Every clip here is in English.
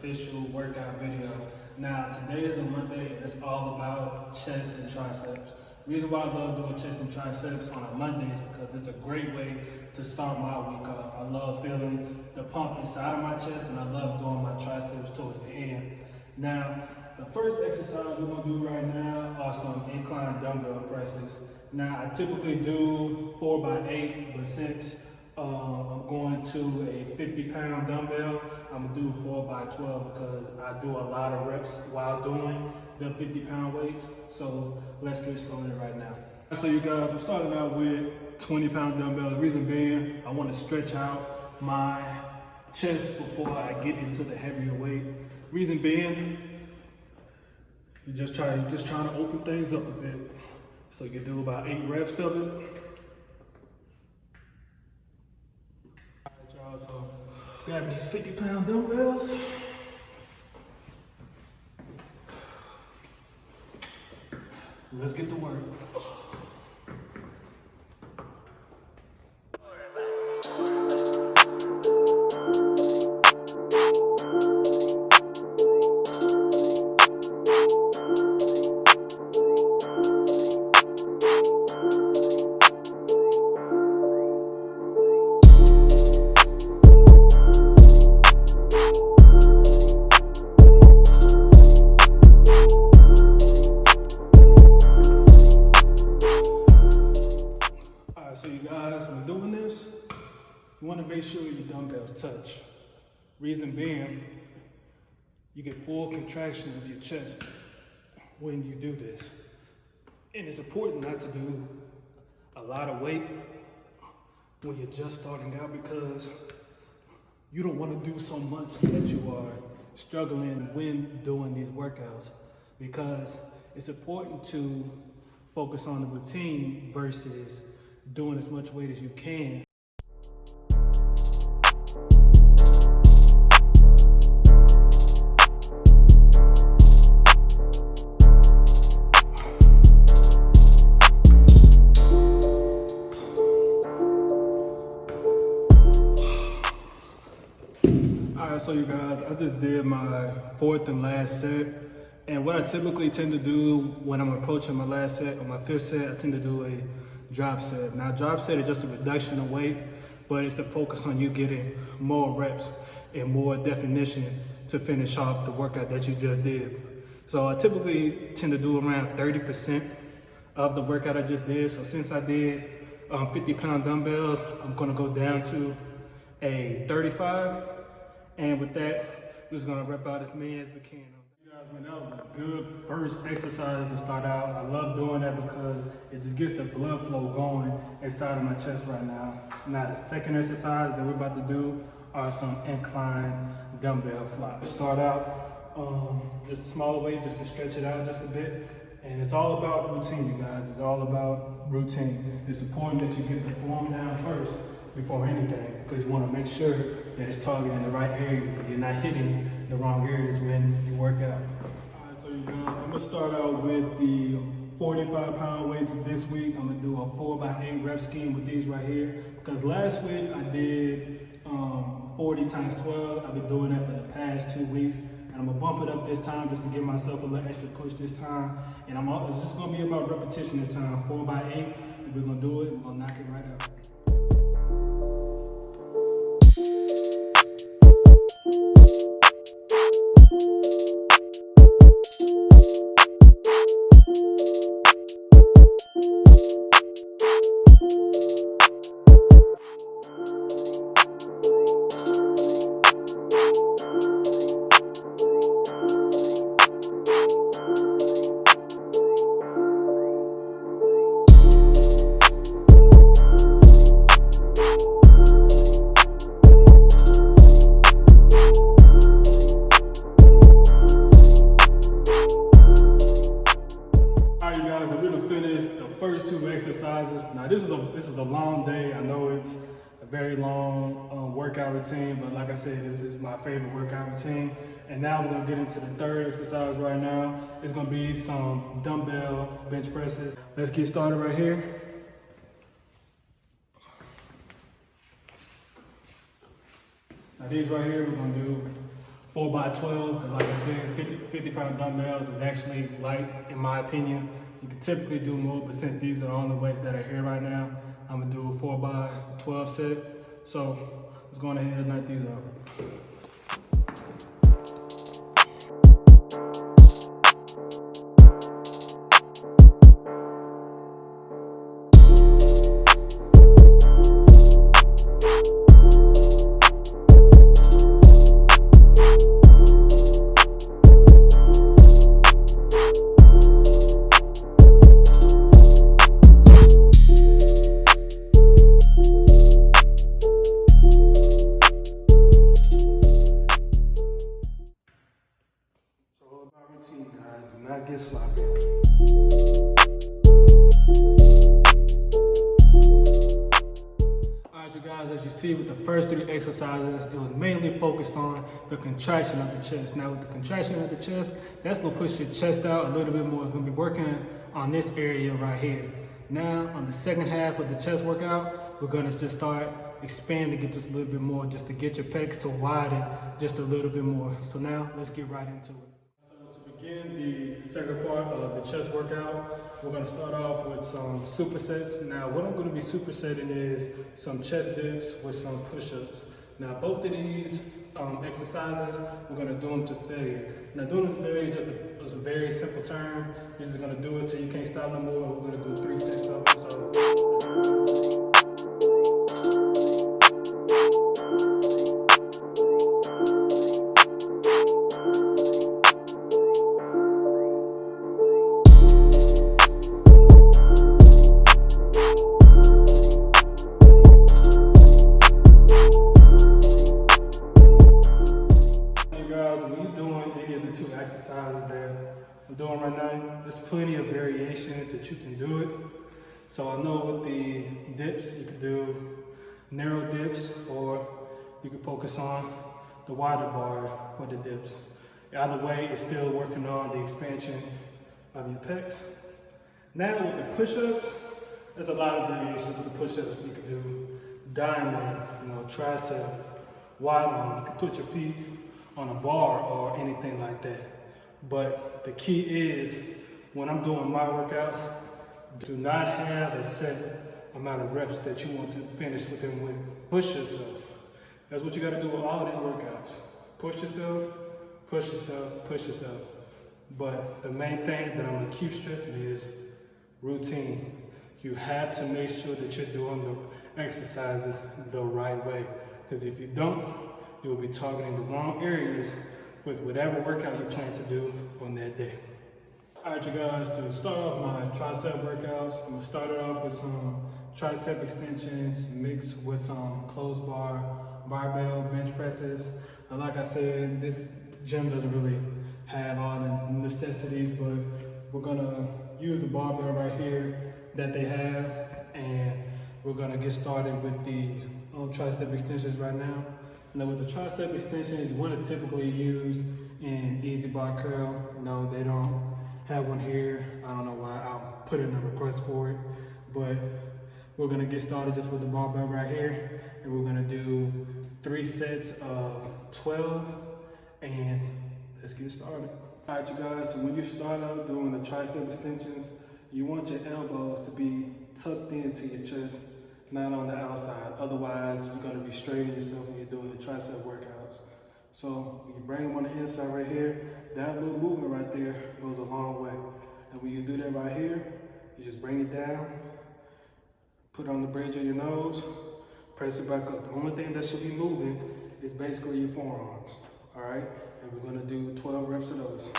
official workout video. Now, today is a Monday and it's all about chest and triceps. The reason why I love doing chest and triceps on a Monday is because it's a great way to start my week off. I love feeling the pump inside of my chest and I love doing my triceps towards the end. Now, the first exercise we're gonna do right now are some incline dumbbell presses. Now, I typically do 4x8, but since I'm going to a 50-pound dumbbell, I'm gonna do 4x12 because I do a lot of reps while doing the 50-pound weights. So let's get started right now. So you guys, I'm starting out with 20-pound dumbbells. The reason being, I want to stretch out my chest before I get into the heavier weight. Reason being, you're just trying to open things up a bit. So you can do about 8 reps of it. All right, y'all, so grab these 50-pound dumbbells. Let's get to work. You want to make sure your dumbbells touch. Reason being, you get full contraction of your chest when you do this. And it's important not to do a lot of weight when you're just starting out because you don't want to do so much that you are struggling when doing these workouts, because it's important to focus on the routine versus doing as much weight as you can. So you guys, I just did my 4th and last set, and what I typically tend to do when I'm approaching my last set or my 5th set, I tend to do a drop set. Now, drop set is just a reduction of weight, but it's to focus on you getting more reps and more definition to finish off the workout that you just did. So I typically tend to do around 30% of the workout I just did. So since I did 50-pound dumbbells, I'm gonna go down to a 35. And with that, we're just gonna rep out as many as we can. You guys, man, that was a good first exercise to start out. I love doing that because it just gets the blood flow going inside of my chest right now. Now the second exercise that we're about to do are some incline dumbbell flies. Start out just a small weight, just to stretch it out just a bit. And it's all about routine, you guys. It's all about routine. It's important that you get the form down first before anything, because you want to make sure that it's targeting the right areas and you're not hitting the wrong areas when you work out. All right, so you guys, I'm gonna start out with the 45-pound weights this week. I'm gonna do a 4x8 rep scheme with these right here, because last week I did 40 times 12. I've been doing that for the past 2 weeks, and I'm gonna bump it up this time just to give myself a little extra push this time. And it's just gonna be about repetition this time, 4x8, and we're gonna do it, we're gonna knock it right out. First 2 exercises. Now this is a long day. I know it's a very long workout routine, but like I said, this is my favorite workout routine. And now we're gonna get into the 3rd exercise right now. It's gonna be some dumbbell bench presses. Let's get started right here. Now these right here, we're gonna do 4x12, like I said, 50-pound dumbbells is actually light in my opinion. You can typically do more, but since these are the only weights that are here right now, I'm gonna do a 4x12 set. So let's go ahead and knock these out. Routine, guys. Do not get sloppy. Alright, you guys, as you see with the first 3 exercises, it was mainly focused on the contraction of the chest. Now with the contraction of the chest, that's going to push your chest out a little bit more. It's going to be working on this area right here. Now on the second half of the chest workout, we're going to just start expanding it just a little bit more, just to get your pecs to widen just a little bit more. So now let's get right into it. To begin the second part of the chest workout, we're going to start off with some supersets. Now what I'm going to be supersetting is some chest dips with some push-ups. Now both of these exercises, we're going to do them to failure. Now doing them to failure is just a very simple term. You're just going to do it till you can't stop no more. We're going to do 3 sets of them. So exercises that I'm doing right now, there's plenty of variations that you can do it. So I know with the dips, you can do narrow dips, or you can focus on the wider bar for the dips. Either way, it's still working on the expansion of your pecs. Now with the push-ups, there's a lot of variations with the push-ups. You can do diamond, tricep, wide arm. You can put your feet on a bar or anything like that. But the key is, when I'm doing my workouts, do not have a set amount of reps that you want to finish within with. Push yourself. That's what you gotta do with all these workouts. Push yourself, push yourself, push yourself. But the main thing that I'm gonna keep stressing is routine. You have to make sure that you're doing the exercises the right way. Because if you don't, you'll be targeting the wrong areas with whatever workout you plan to do on that day. All right, you guys, to start off my tricep workouts, I'm gonna start it off with some tricep extensions mixed with some closed bar, barbell bench presses. And like I said, this gym doesn't really have all the necessities, but we're gonna use the barbell right here that they have, and we're gonna get started with the tricep extensions right now. Now with the tricep extensions, you want to typically use an easy bar curl. No, they don't have one here. I don't know why. I'll put in a request for it. But we're going to get started just with the barbell right here. And we're going to do 3 sets of 12. And let's get started. All right, you guys. So when you start out doing the tricep extensions, you want your elbows to be tucked into your chest, not on the outside. Otherwise, you're going to be straining yourself when you're doing the tricep workouts. So when you bring them on the inside right here, that little movement right there goes a long way. And when you do that right here, you just bring it down, put it on the bridge of your nose, press it back up. The only thing that should be moving is basically your forearms. All right? And we're going to do 12 reps of those.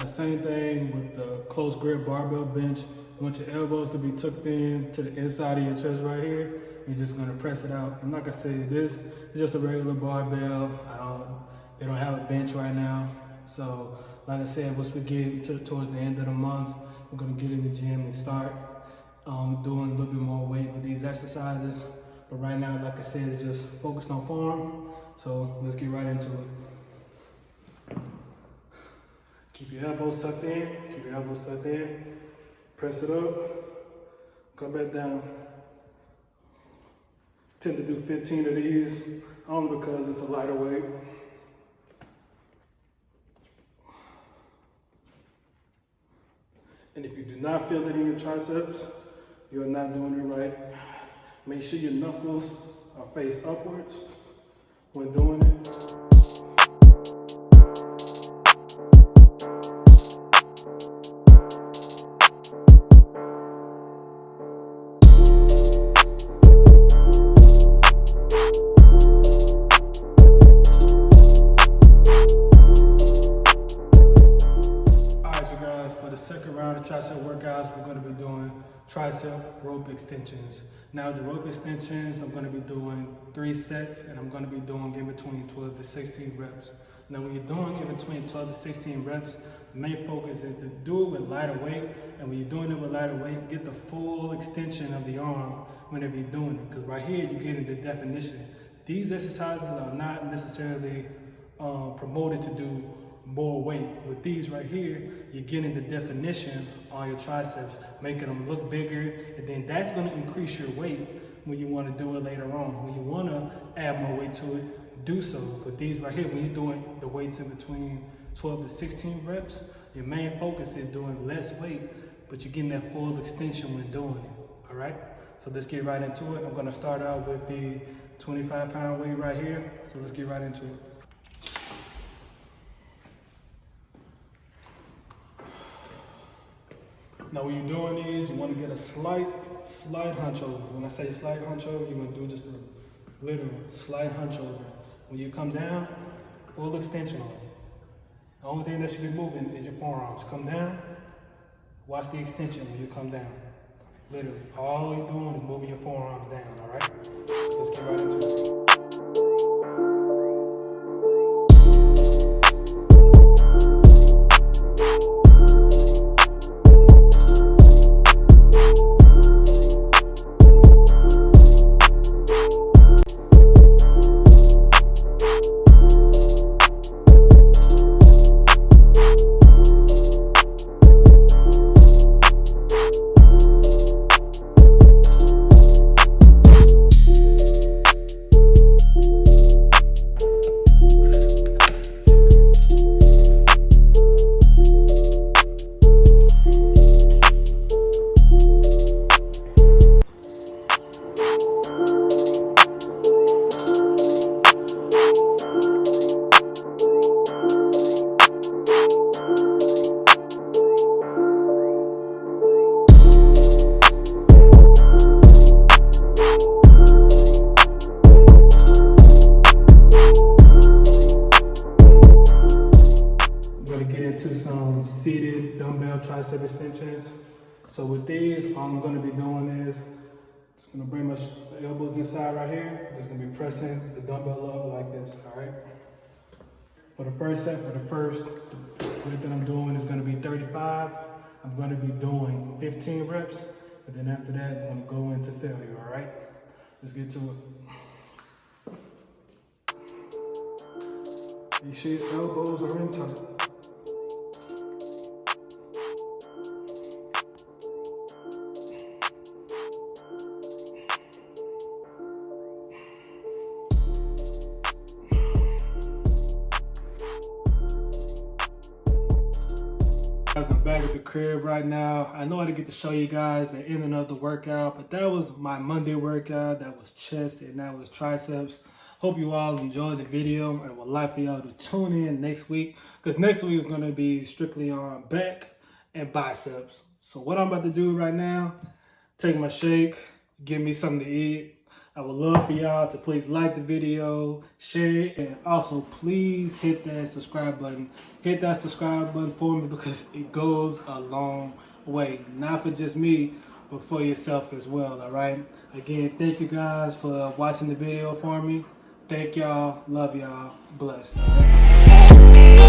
Same thing with the close grip barbell bench. You want your elbows to be tucked in to the inside of your chest right here. You're just gonna press it out. And like I said, this is just a regular barbell. They don't have a bench right now. So like I said, once we get towards the end of the month, we're gonna get in the gym and start doing a little bit more weight with these exercises. But right now, like I said, it's just focused on form. So let's get right into it. Keep your elbows tucked in, keep your elbows tucked in. Press it up, come back down. Tend to do 15 of these, only because it's a lighter weight. And if you do not feel it in your triceps, you are not doing it right. Make sure your knuckles are face upwards when doing it. Second round of tricep workouts, we're going to be doing tricep rope extensions. Now the rope extensions, I'm going to be doing 3 sets, and I'm going to be doing in between 12 to 16 reps. Now when you're doing in between 12 to 16 reps, the main focus is to do it with lighter weight, and when you're doing it with lighter weight, get the full extension of the arm whenever you're doing it, because right here you're getting the definition. These exercises are not necessarily promoted to do more weight. With these right here, you're getting the definition on your triceps, making them look bigger, and then that's going to increase your weight when you want to do it later on. When you want to add more weight to it, do so. But these right here, when you're doing the weights in between 12 to 16 reps, your main focus is doing less weight, but you're getting that full extension when doing it. All right, so let's get right into it. I'm going to start out with the 25-pound weight right here, so let's get right into it. Now when you're doing these, you want to get a slight hunch over. When I say slight hunch over, you're going to do just a literal slight hunch over. When you come down, full extension on it. The only thing that should be moving is your forearms. Come down, watch the extension when you come down. Literally, all you're doing is moving your forearms down, all right? Let's get right into it. Some seated dumbbell tricep extensions. So with these, all I'm going to be doing is just going to bring my elbows inside right here. Just going to be pressing the dumbbell up like this, all right? For the first set, the weight that I'm doing is going to be 35. I'm going to be doing 15 reps, and then after that, I'm going to go into failure, all right? Let's get to it. Make sure your elbows are in tight. I'm back at the crib right now. I know I didn't get to show you guys the ending of the workout, but that was my Monday workout. That was chest and that was triceps. Hope you all enjoyed the video, and would like for y'all to tune in next week, because next week is going to be strictly on back and biceps. So what I'm about to do right now, take my shake, give me something to eat. I would love for y'all to please like the video, share it, and also please hit that subscribe button. Hit that subscribe button for me, because it goes a long way. Not for just me, but for yourself as well, all right? Again, thank you guys for watching the video for me. Thank y'all. Love y'all. Bless. All right?